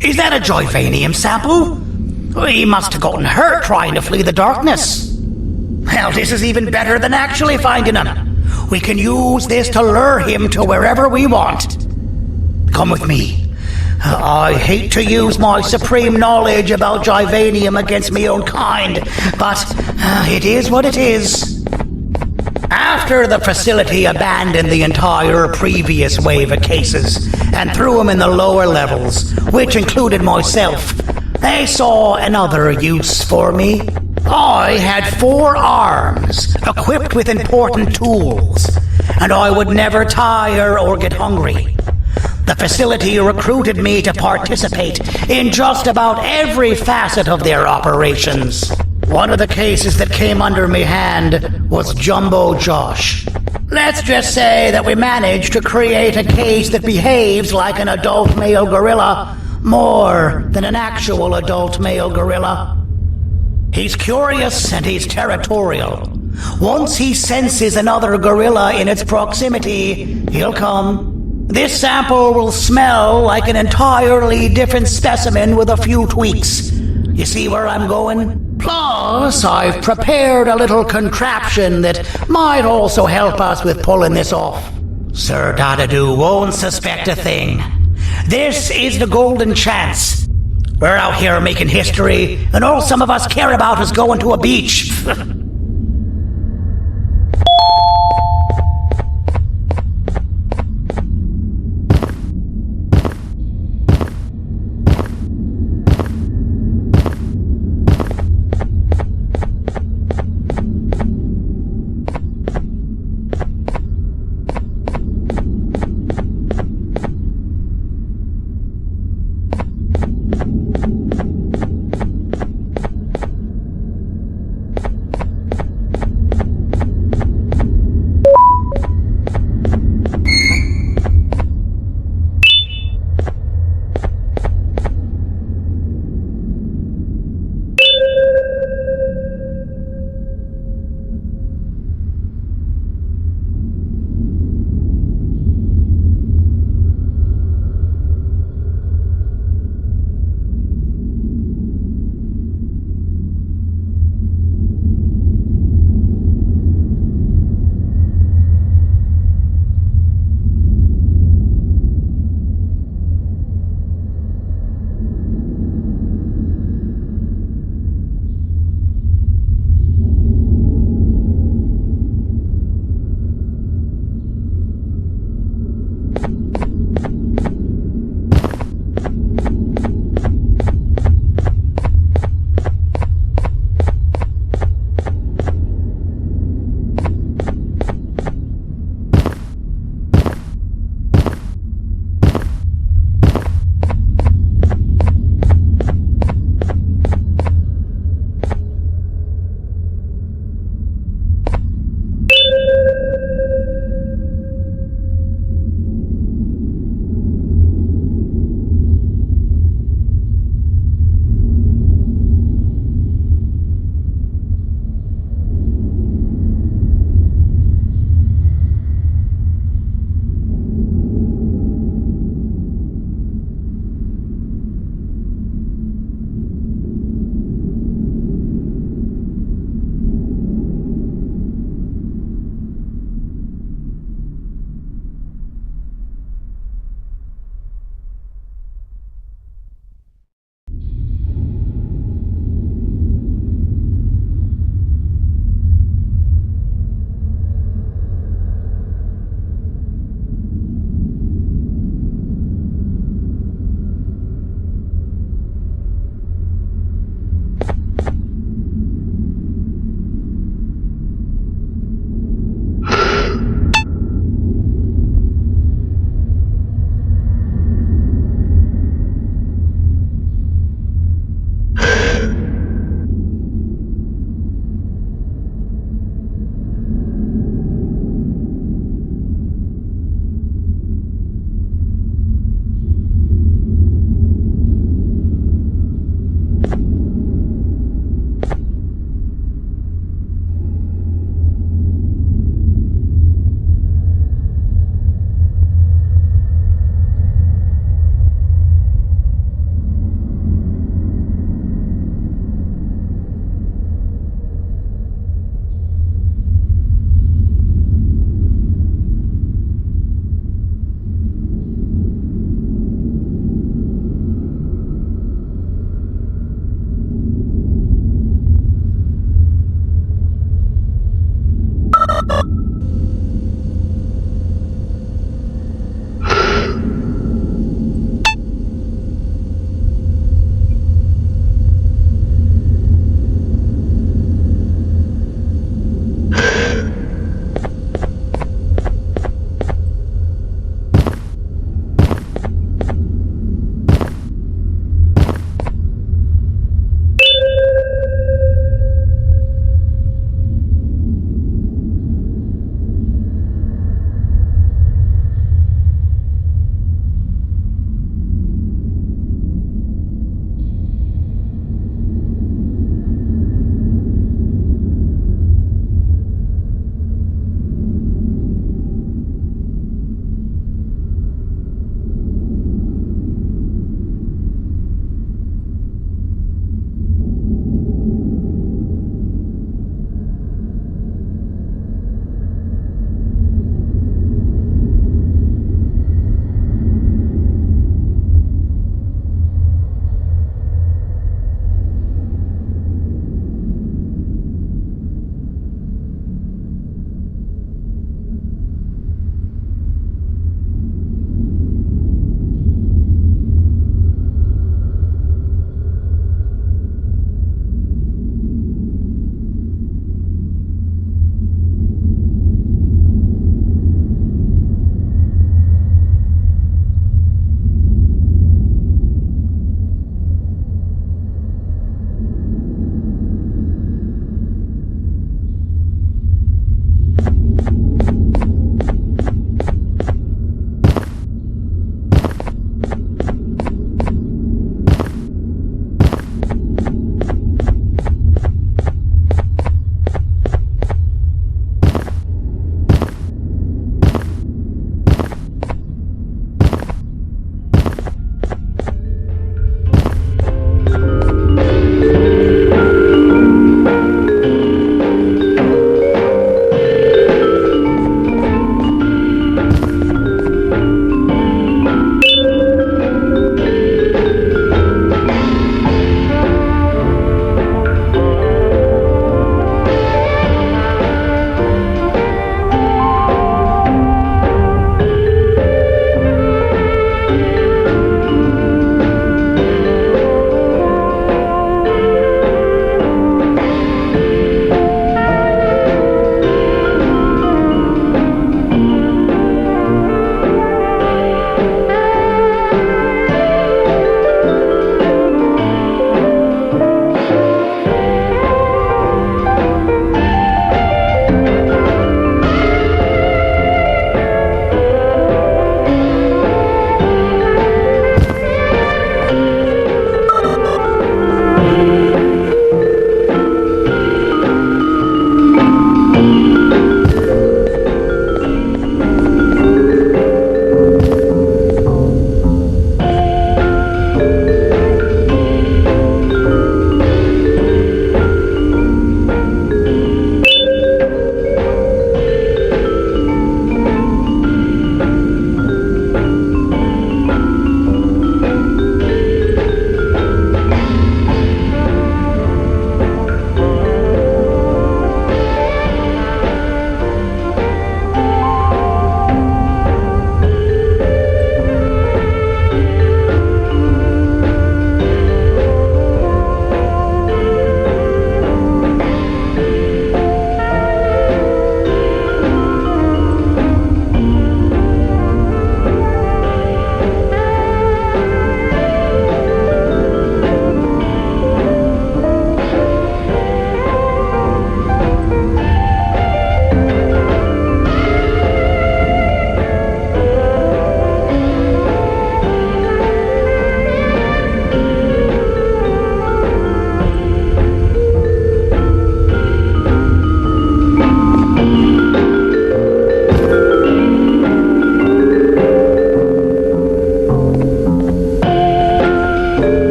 Is that a Joyvanium sample? He must have gotten hurt trying to flee the darkness. Well, this is even better than actually finding him. We can use this to lure him to wherever we want. Come with me. I hate to use my supreme knowledge about Joyvanium against my own kind, but it is what it is. After the facility abandoned the entire previous wave of cases and threw them in the lower levels, which included myself, they saw another use for me. I had 4 arms, equipped with important tools, and I would never tire or get hungry. The facility recruited me to participate in just about every facet of their operations. One of the cases that came under me hand was Jumbo Josh. Let's just say that we managed to create a case that behaves like an adult male gorilla more than an actual adult male gorilla. He's curious and he's territorial. Once he senses another gorilla in its proximity, he'll come. This sample will smell like an entirely different specimen with a few tweaks. You see where I'm going? Plus, I've prepared a little contraption that might also help us with pulling this off. Sir Dadadoo won't suspect a thing. This is the golden chance. We're out here making history, and all some of us care about is going to a beach.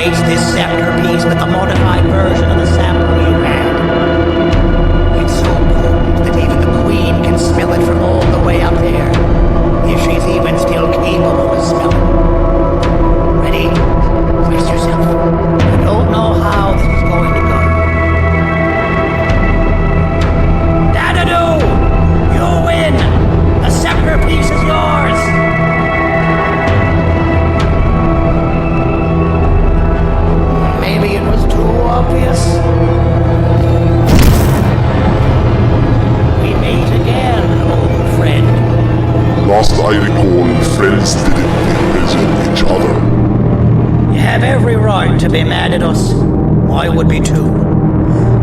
replace this scepter piece with the modified version of the sample you had. It's so potent that even the Queen can smell it from all the way up there, if she's even still capable of smelling. Ready? Brace yourself. I don't know how this is going to go. Dadadoo! You win! The scepter piece is yours! Maybe it was too obvious. We meet again, old friend. Last I recall, friends didn't imprison each other. You have every right to be mad at us. I would be too.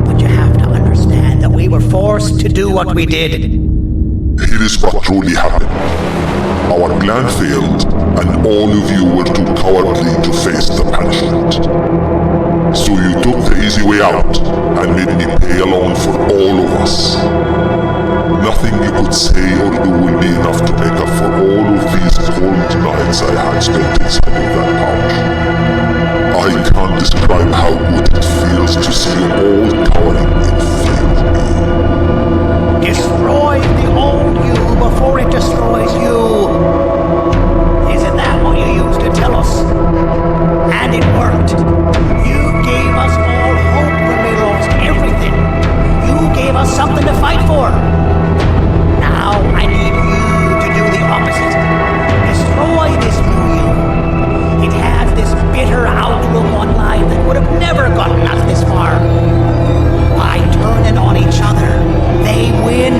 But you have to understand that we were forced to do what we did. Here is what truly happened. Our plan failed, and all of you were too cowardly to face the punishment. So you took the easy way out, and made me pay along for all of us. Nothing you could say or do will be enough to make up for all of these cold nights I had spent inside of that pouch. I can't describe how good it feels to see you all cowering in fear of me. Destroy the old you before it destroys you. Isn't that what you used to tell us? And it worked. You gave us all hope when we lost everything. You gave us something to fight for. Now I need you to do the opposite. Destroy this new you. It has this bitter outlook on life that would have never gotten us this far. By turning on each other, they win.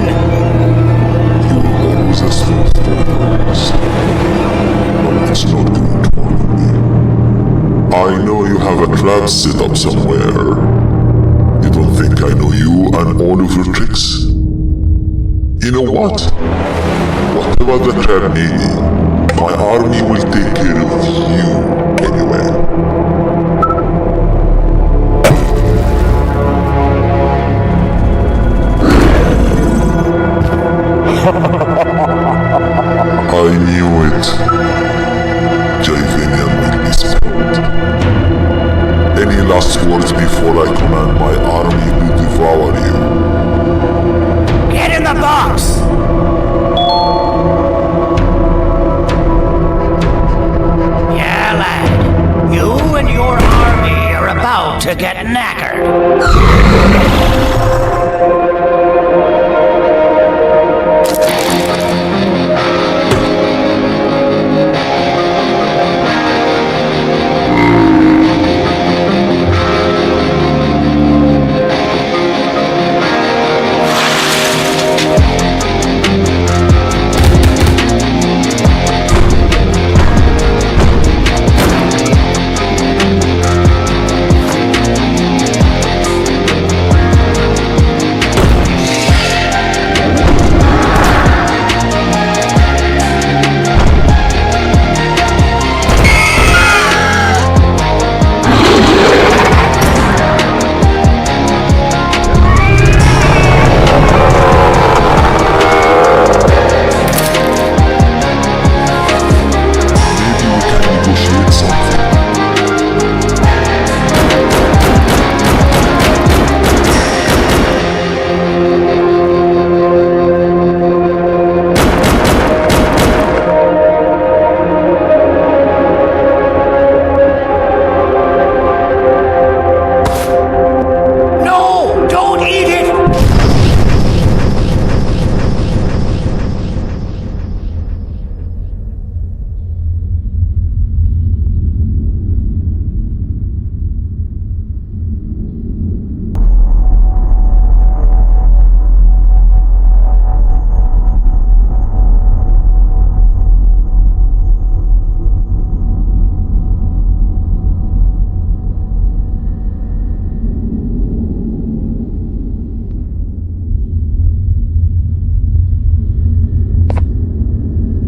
You always ask for things, but it's not going to work with me. I know you have a trap set up somewhere. You don't think I know you and all of your tricks? You know what? Whatever the trap may be, my army will take care of you anyway. I knew it. Javinian will be spelled. Any last words before I command my army to devour you? Get in the box! Yeah, lad. You and your army are about to get knackered.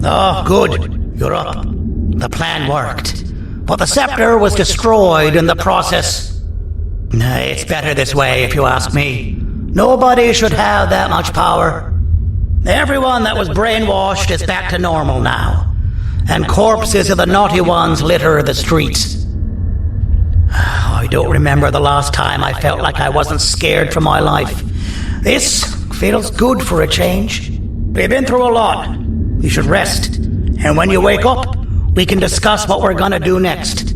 Oh, good. You're up. The plan worked. But the scepter was destroyed in the process. It's better this way, if you ask me. Nobody should have that much power. Everyone that was brainwashed is back to normal now. And corpses of the naughty ones litter the streets. don't remember the last time I felt like I wasn't scared for my life. This feels good for a change. We've been through a lot. You should rest. And when you wake up, we can discuss what we're gonna do next.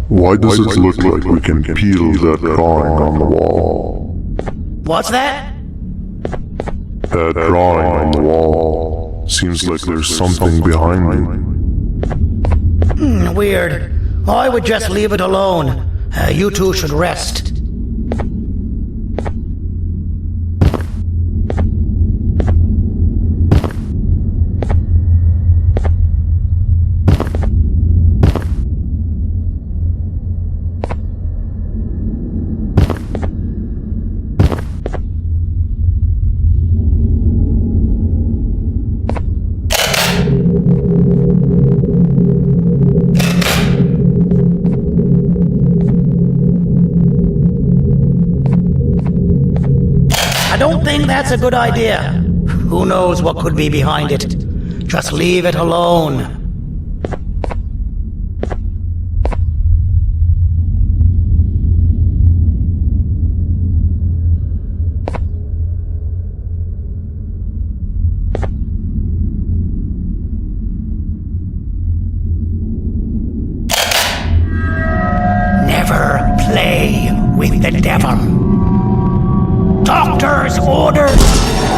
Why does it look like we can peel that drawing on the wall? What's that? That drawing on the wall. Seems like there's something behind it. Weird. I would just leave it alone. You two should rest. I don't think that's a good idea. Who knows what could be behind it? Just leave it alone. Never play with the devil. Doctor's orders!